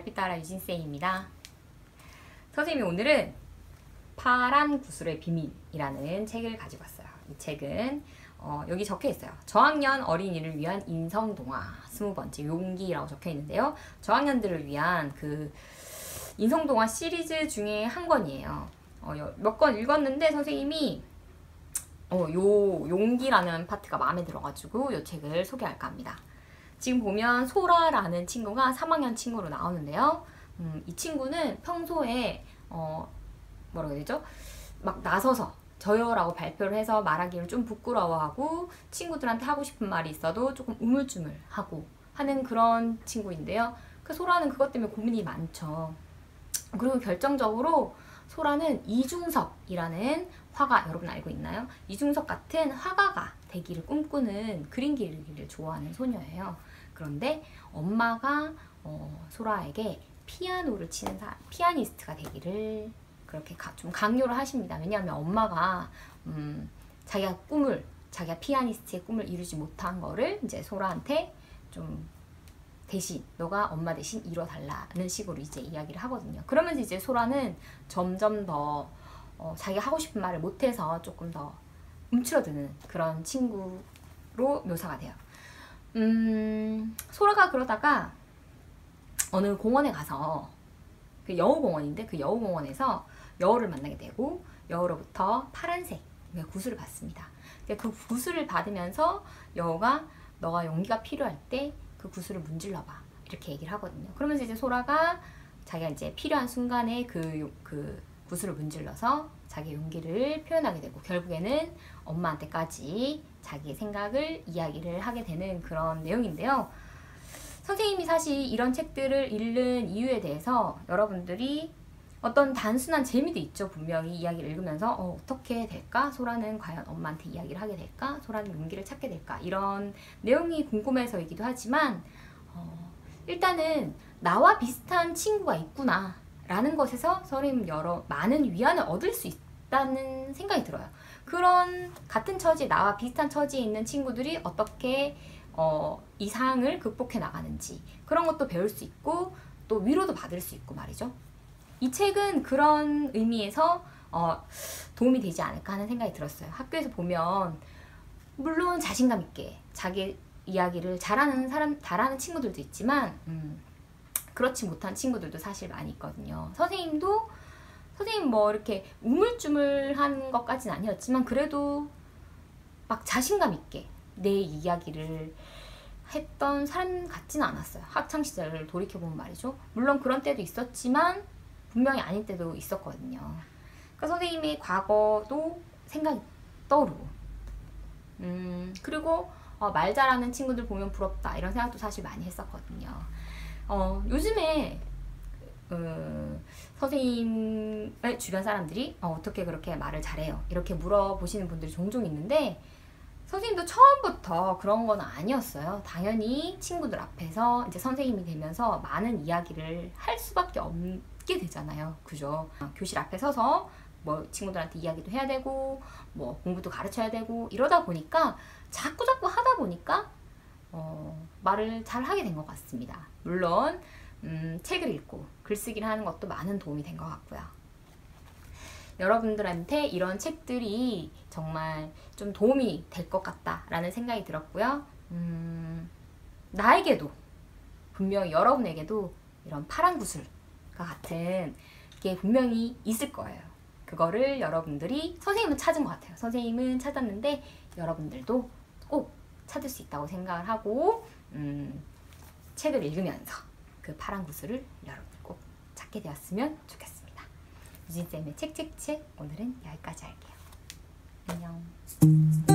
달빛따라 유진쌤입니다. 선생님이 오늘은 파란 구슬의 비밀이라는 책을 가지고 왔어요. 이 책은 여기 적혀 있어요. 저학년 어린이를 위한 인성동화 20번째 용기라고 적혀 있는데요. 저학년들을 위한 그 인성동화 시리즈 중에 한 권이에요. 몇 권 읽었는데 선생님이 요 용기라는 파트가 마음에 들어가지고 이 책을 소개할까 합니다. 지금 보면 소라라는 친구가 3학년 친구로 나오는데요. 이 친구는 평소에 뭐라고 해야 되죠? 막 나서서 저요라고 발표를 해서 말하기를 좀 부끄러워하고 친구들한테 하고 싶은 말이 있어도 조금 우물쭈물하고 하는 그런 친구인데요. 그 소라는 그것 때문에 고민이 많죠. 그리고 결정적으로 소라는 이중섭이라는 화가, 여러분 알고 있나요? 이중섭 같은 화가가 되기를 꿈꾸는 그림 그리기를 좋아하는 소녀예요. 그런데 엄마가 소라에게 피아노를 치는 피아니스트가 되기를 그렇게 좀 강요를 하십니다. 왜냐하면 엄마가 자기가 피아니스트의 꿈을 이루지 못한 거를 이제 소라한테 좀 대신 너가 엄마 대신 이뤄달라는 식으로 이제 이야기를 하거든요. 그러면서 이제 소라는 점점 더 자기가 하고 싶은 말을 못해서 조금 더 움츠러드는 그런 친구로 묘사가 돼요. 소라가 그러다가 어느 공원에 가서 그 여우공원인데 그 여우공원에서 여우를 만나게 되고 여우로부터 파란색 구슬을 받습니다. 그 구슬을 받으면서 여우가 너가 용기가 필요할 때 그 구슬을 문질러봐 이렇게 얘기를 하거든요. 그러면서 이제 소라가 자기가 이제 필요한 순간에 그 구슬을 문질러서 자기의 용기를 표현하게 되고 결국에는 엄마한테까지 자기의 생각을 이야기를 하게 되는 그런 내용인데요. 선생님이 사실 이런 책들을 읽는 이유에 대해서 여러분들이 어떤 단순한 재미도 있죠. 분명히 이야기를 읽으면서 어떻게 될까? 소라는 과연 엄마한테 이야기를 하게 될까? 소라는 용기를 찾게 될까? 이런 내용이 궁금해서이기도 하지만 일단은 나와 비슷한 친구가 있구나 라는 것에서 선생님 많은 위안을 얻을 수 있다는 생각이 들어요. 그런 같은 처지, 나와 비슷한 처지에 있는 친구들이 어떻게 이 상황을 극복해 나가는지 그런 것도 배울 수 있고 또 위로도 받을 수 있고 말이죠. 이 책은 그런 의미에서 도움이 되지 않을까 하는 생각이 들었어요. 학교에서 보면 물론 자신감 있게 자기 이야기를 잘하는 친구들도 있지만 그렇지 못한 친구들도 사실 많이 있거든요. 선생님 뭐 이렇게 우물쭈물한 것까지는 아니었지만 그래도 막 자신감 있게 내 이야기를 했던 사람 같지는 않았어요. 학창시절을 돌이켜보면 말이죠. 물론 그런 때도 있었지만 분명히 아닌 때도 있었거든요. 그러니까 선생님의 과거도 생각이 떠오르고 그리고 말 잘하는 친구들 보면 부럽다 이런 생각도 사실 많이 했었거든요. 요즘에 선생님의 주변 사람들이 어떻게 그렇게 말을 잘해요? 이렇게 물어보시는 분들이 종종 있는데 선생님도 처음부터 그런 건 아니었어요. 당연히 친구들 앞에서 이제 선생님이 되면서 많은 이야기를 할 수밖에 없게 되잖아요. 그죠? 교실 앞에 서서 뭐 친구들한테 이야기도 해야 되고 뭐 공부도 가르쳐야 되고 이러다 보니까 자꾸 하다 보니까 말을 잘 하게 된 것 같습니다. 물론 책을 읽고 글쓰기를 하는 것도 많은 도움이 된 것 같고요. 여러분들한테 이런 책들이 정말 좀 도움이 될 것 같다라는 생각이 들었고요. 나에게도 분명히 여러분에게도 이런 파란 구슬과 같은 게 분명히 있을 거예요. 그거를 여러분들이 선생님은 찾은 것 같아요. 선생님은 찾았는데 여러분들도 꼭 찾을 수 있다고 생각을 하고 책을 읽으면서 그 파란 구슬을 여러분들 꼭 찾게 되었으면 좋겠습니다. 유진쌤의 책책책 오늘은 여기까지 할게요. 안녕.